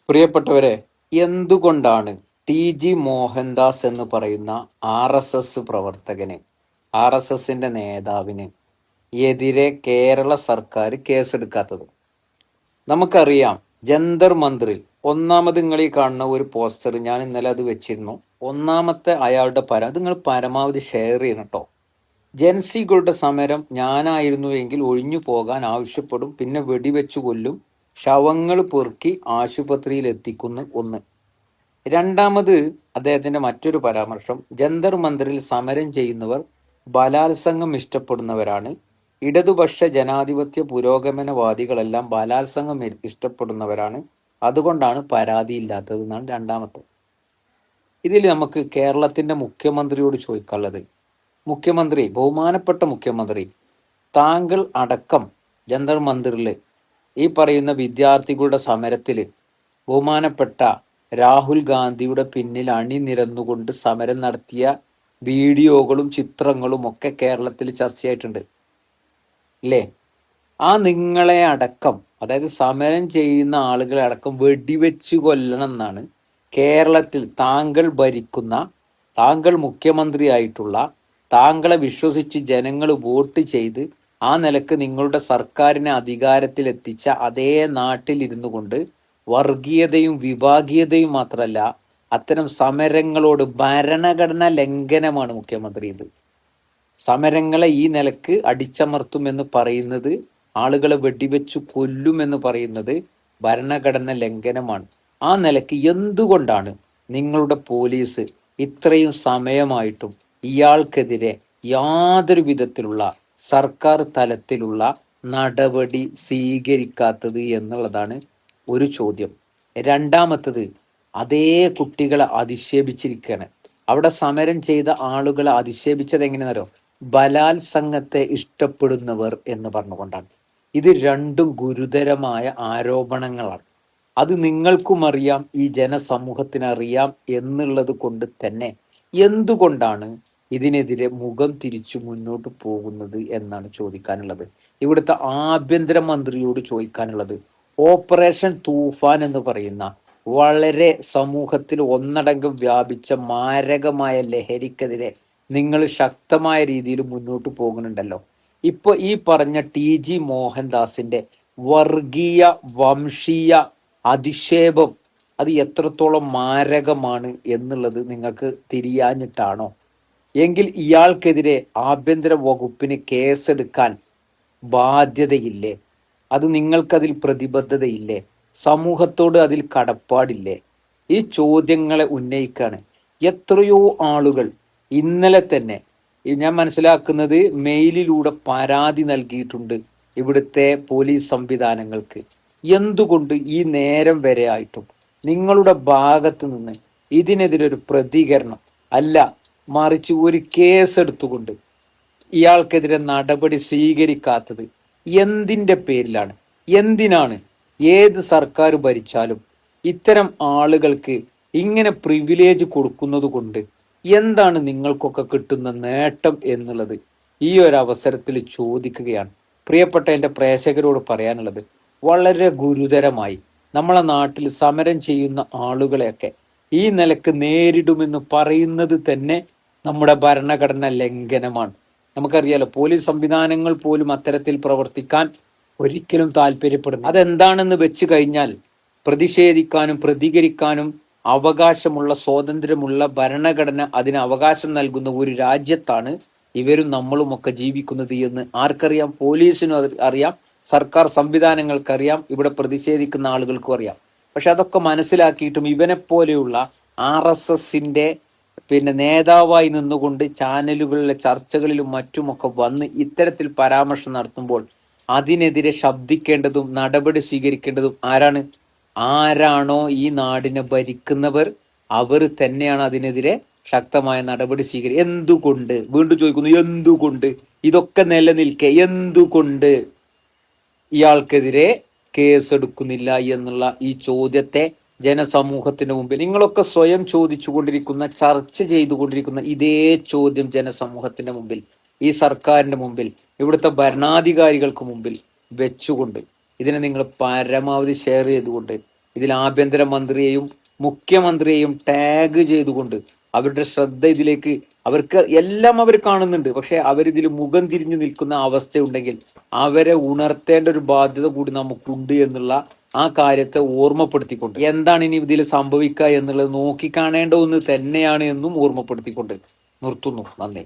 പ്രിയപ്പെട്ടവരെ, എന്തുകൊണ്ടാണ് ടി.ജി. മോഹൻദാസ് എന്ന് പറയുന്ന ആർ.എസ്.എസ് പ്രവർത്തകന്, ആർ.എസ്.എസിന്റെ നേതാവിന് എതിരെ കേരള സർക്കാർ കേസെടുക്കാത്തത്? നമുക്കറിയാം, ജന്തർ മന്ദിറിൽ ഒന്നാമത് നിങ്ങൾ ഈ കാണുന്ന ഒരു പോസ്റ്റർ, ഞാൻ ഇന്നലെ അത് വെച്ചിരുന്നു. ഒന്നാമത്തെ അയാളുടെ അത് നിങ്ങൾ പരമാവധി ഷെയർ ചെയ്യണം കേട്ടോ. ജൻസികളുടെ സമരം ഞാനായിരുന്നുവെങ്കിൽ ഒഴിഞ്ഞു പോകാൻ ആവശ്യപ്പെടും, പിന്നെ വെടിവെച്ചു കൊല്ലും, ശവങ്ങൾ പെറുക്കി ആശുപത്രിയിൽ എത്തിക്കുന്നു. ഒന്ന്. രണ്ടാമത് അദ്ദേഹത്തിന്റെ മറ്റൊരു പരാമർശം, ജന്തർ മന്ദിറിൽ സമരം ചെയ്യുന്നവർ ബലാത്സംഗം ഇഷ്ടപ്പെടുന്നവരാണ്, ഇടതുപക്ഷ ജനാധിപത്യ പുരോഗമനവാദികളെല്ലാം ബലാത്സംഗം ഇഷ്ടപ്പെടുന്നവരാണ്, അതുകൊണ്ടാണ് പരാതിയില്ലാത്തത് എന്നാണ് രണ്ടാമത്തെ. ഇതിൽ നമുക്ക് കേരളത്തിന്റെ മുഖ്യമന്ത്രിയോട് ചോദിക്കാനുള്ളത്, മുഖ്യമന്ത്രി, ബഹുമാനപ്പെട്ട മുഖ്യമന്ത്രി, താങ്കൾ അടക്കം ജന്തർ മന്ദിറിൽ ഈ പറയുന്ന വിദ്യാർത്ഥികളുടെ സമരത്തിൽ ബഹുമാനപ്പെട്ട രാഹുൽ ഗാന്ധിയുടെ പിന്നിൽ അണിനിരന്നുകൊണ്ട് സമരം നടത്തിയ വീഡിയോകളും ചിത്രങ്ങളും ഒക്കെ കേരളത്തിൽ ചർച്ചയായിട്ടുണ്ട് അല്ലേ? ആ നിങ്ങളെ അടക്കം, അതായത് സമരം ചെയ്യുന്ന ആളുകളെ അടക്കം വെടിവെച്ച് കൊല്ലണം എന്നാണ് കേരളത്തിൽ താങ്കൾ ഭരിക്കുന്ന, താങ്കൾ മുഖ്യമന്ത്രിയായിട്ടുള്ള, താങ്കളെ വിശ്വസിച്ച് ജനങ്ങൾ വോട്ട് ചെയ്ത് ആ നിലക്ക് നിങ്ങളുടെ സർക്കാരിനെ അധികാരത്തിലെത്തിച്ച അതേ നാട്ടിൽ ഇരുന്നു കൊണ്ട് വർഗീയതയും വിഭാഗീയതയും മാത്രമല്ല, അത്തരം സമരങ്ങളോട് ഭരണഘടന ലംഘനമാണ് മുഖ്യമന്ത്രി. ഇത് സമരങ്ങളെ ഈ നിലക്ക് അടിച്ചമർത്തുമെന്ന് പറയുന്നത്, ആളുകളെ വെടിവെച്ചു കൊല്ലുമെന്ന് പറയുന്നത് ഭരണഘടന ലംഘനമാണ്. ആ നിലക്ക് എന്തുകൊണ്ടാണ് നിങ്ങളുടെ പോലീസ് ഇത്രയും സമയമായിട്ടും ഇയാൾക്കെതിരെ യാതൊരു വിധത്തിലുള്ള സർക്കാർ തലത്തിലുള്ള നടപടി സ്വീകരിക്കാത്തത് എന്നുള്ളതാണ് ഒരു ചോദ്യം. രണ്ടാമത്തത്, അതേ കുട്ടികളെ അധിക്ഷേപിച്ചിരിക്കുകയാണ്. അവിടെ സമരം ചെയ്ത ആളുകളെ അധിക്ഷേപിച്ചത് എങ്ങനെയാണോ? ബലാത്സംഗത്തെ ഇഷ്ടപ്പെടുന്നവർ എന്ന് പറഞ്ഞുകൊണ്ടാണ്. ഇത് രണ്ടും ഗുരുതരമായ ആരോപണങ്ങളാണ്. അത് നിങ്ങൾക്കും അറിയാം, ഈ ജനസമൂഹത്തിന് അറിയാം എന്നുള്ളത് കൊണ്ട് തന്നെ എന്തുകൊണ്ടാണ് ഇതിനെതിരെ മുഖം തിരിച്ചു മുന്നോട്ട് പോകുന്നത് എന്നാണ് ചോദിക്കാനുള്ളത്. ഇവിടുത്തെ ആഭ്യന്തരമന്ത്രിയോട് ചോദിക്കാനുള്ളത്, ഓപ്പറേഷൻ തൂഫാൻ എന്ന് പറയുന്ന വളരെ സമൂഹത്തിൽ ഒന്നടങ്കം വ്യാപിച്ച മാരകമായ ലഹരിക്കെതിരെ നിങ്ങൾ ശക്തമായ രീതിയിൽ മുന്നോട്ട് പോകുന്നുണ്ടല്ലോ. ഇപ്പൊ ഈ പറഞ്ഞ ടി.ജി. മോഹൻദാസിന്റെ വർഗീയ വംശീയ അധിക്ഷേപം അത് എത്രത്തോളം മാരകമാണ് എന്നുള്ളത് നിങ്ങൾക്ക് തിരിയാഞ്ഞിട്ടാണോ? എങ്കിൽ ഇയാൾക്കെതിരെ ആഭ്യന്തര വകുപ്പിന് കേസെടുക്കാൻ ബാധ്യതയില്ലേ? അത് നിങ്ങൾക്കതിൽ പ്രതിബദ്ധതയില്ലേ? സമൂഹത്തോട് അതിൽ കടപ്പാടില്ലേ? ഈ ചോദ്യങ്ങളെ ഉന്നയിക്കാണ് എത്രയോ ആളുകൾ. ഇന്നലെ തന്നെ ഞാൻ മനസ്സിലാക്കുന്നത് മെയിലിലൂടെ പരാതി നൽകിയിട്ടുണ്ട് ഇവിടുത്തെ പോലീസ് സംവിധാനങ്ങൾക്ക്. എന്തുകൊണ്ട് ഈ നേരം വരെ ആയിട്ടും നിങ്ങളുടെ ഭാഗത്ത് നിന്ന് ഇതിനെതിരെ ഒരു പ്രതികരണം അല്ല, മറിച്ച് ഒരു കേസെടുത്തുകൊണ്ട് ഇയാൾക്കെതിരെ നടപടി സ്വീകരിക്കാത്തത് എന്തിന്റെ പേരിലാണ്? എന്തിനാണ്? ഏത് സർക്കാർ ഭരിച്ചാലും ഇത്തരം ആളുകൾക്ക് ഇങ്ങനെ പ്രിവിലേജ് കൊടുക്കുന്നത് കൊണ്ട് എന്താണ് നിങ്ങൾക്കൊക്കെ കിട്ടുന്ന നേട്ടം എന്നുള്ളത് ഈ ഒരു അവസരത്തിൽ ചോദിക്കുകയാണ്. പ്രിയപ്പെട്ട എൻ്റെ പ്രേക്ഷകരോട് പറയാനുള്ളത്, വളരെ ഗുരുതരമായി നമ്മളെ നാട്ടിൽ സമരം ചെയ്യുന്ന ആളുകളെയൊക്കെ ഈ നിലക്ക് നേരിടുമെന്ന് പറയുന്നത് തന്നെ നമ്മുടെ ഭരണഘടന ലംഘനമാണ്. നമുക്കറിയാലോ, പോലീസ് സംവിധാനങ്ങൾ പോലും അത്തരത്തിൽ പ്രവർത്തിക്കാൻ ഒരിക്കലും താല്പര്യപ്പെടുന്നു. അതെന്താണെന്ന് വെച്ച് കഴിഞ്ഞാൽ, പ്രതിഷേധിക്കാനും പ്രതികരിക്കാനും അവകാശമുള്ള, സ്വാതന്ത്ര്യമുള്ള, ഭരണഘടന അതിന് അവകാശം നൽകുന്ന ഒരു രാജ്യത്താണ് ഇവരും നമ്മളുമൊക്കെ ജീവിക്കുന്നത് എന്ന് ആർക്കറിയാം? പോലീസിനും അറിയാം, സർക്കാർ സംവിധാനങ്ങൾക്കറിയാം, ഇവിടെ പ്രതിഷേധിക്കുന്ന ആളുകൾക്കും അറിയാം. പക്ഷെ അതൊക്കെ മനസ്സിലാക്കിയിട്ടും ഇവനെപ്പോലെയുള്ള ആർ.എസ്.എസിന്റെ നേതാവായി നിന്നുകൊണ്ട് ചാനലുകളിലെ ചർച്ചകളിലും മറ്റുമൊക്കെ വന്ന് ഇത്തരത്തിൽ പരാമർശം നടത്തുമ്പോൾ അതിനെതിരെ ശബ്ദിക്കേണ്ടതും നടപടി സ്വീകരിക്കേണ്ടതും ആരാണ്? ആരാണോ ഈ നാടിനെ ഭരിക്കുന്നവർ, അവർ തന്നെയാണ് അതിനെതിരെ ശക്തമായ നടപടി സ്വീകരിക്കുക. എന്തുകൊണ്ട്? വീണ്ടും ചോദിക്കുന്നു, എന്തുകൊണ്ട് ഇതൊക്കെ നിലനിൽക്കെ എന്തുകൊണ്ട് ഇയാൾക്കെതിരെ കേസെടുക്കുന്നില്ല എന്നുള്ള ഈ ചോദ്യത്തെ ജനസമൂഹത്തിന് മുമ്പിൽ നിങ്ങളൊക്കെ സ്വയം ചോദിച്ചുകൊണ്ടിരിക്കുന്ന, ചർച്ച ചെയ്തുകൊണ്ടിരിക്കുന്ന ഇതേ ചോദ്യം ജനസമൂഹത്തിന്റെ മുമ്പിൽ, ഈ സർക്കാരിന്റെ മുമ്പിൽ, ഇവിടുത്തെ ഭരണാധികാരികൾക്ക് മുമ്പിൽ വെച്ചുകൊണ്ട് ഇതിനെ നിങ്ങൾ പരമാവധി ഷെയർ ചെയ്തുകൊണ്ട് ഇതിൽ ആഭ്യന്തരമന്ത്രിയെയും മുഖ്യമന്ത്രിയെയും ടാഗ് ചെയ്തുകൊണ്ട് അവരുടെ ശ്രദ്ധ ഇതിലേക്ക്, അവർക്ക് എല്ലാം അവർ കാണുന്നുണ്ട്, പക്ഷെ അവരിതിൽ മുഖം തിരിഞ്ഞു നിൽക്കുന്ന അവസ്ഥ ഉണ്ടെങ്കിൽ അവരെ ഉണർത്തേണ്ട ഒരു ബാധ്യത കൂടി നമുക്കുണ്ട് എന്നുള്ള ആ കാര്യത്തെ ഓർമ്മപ്പെടുത്തിക്കൊണ്ട്, എന്താണ് ഇനി ഇതിൽ സംഭവിക്കുക എന്നുള്ളത് നോക്കിക്കാണേണ്ട ഒന്ന് തന്നെയാണ് എന്നും ഓർമ്മപ്പെടുത്തിക്കൊണ്ട് നിർത്തുന്നു. നന്ദി.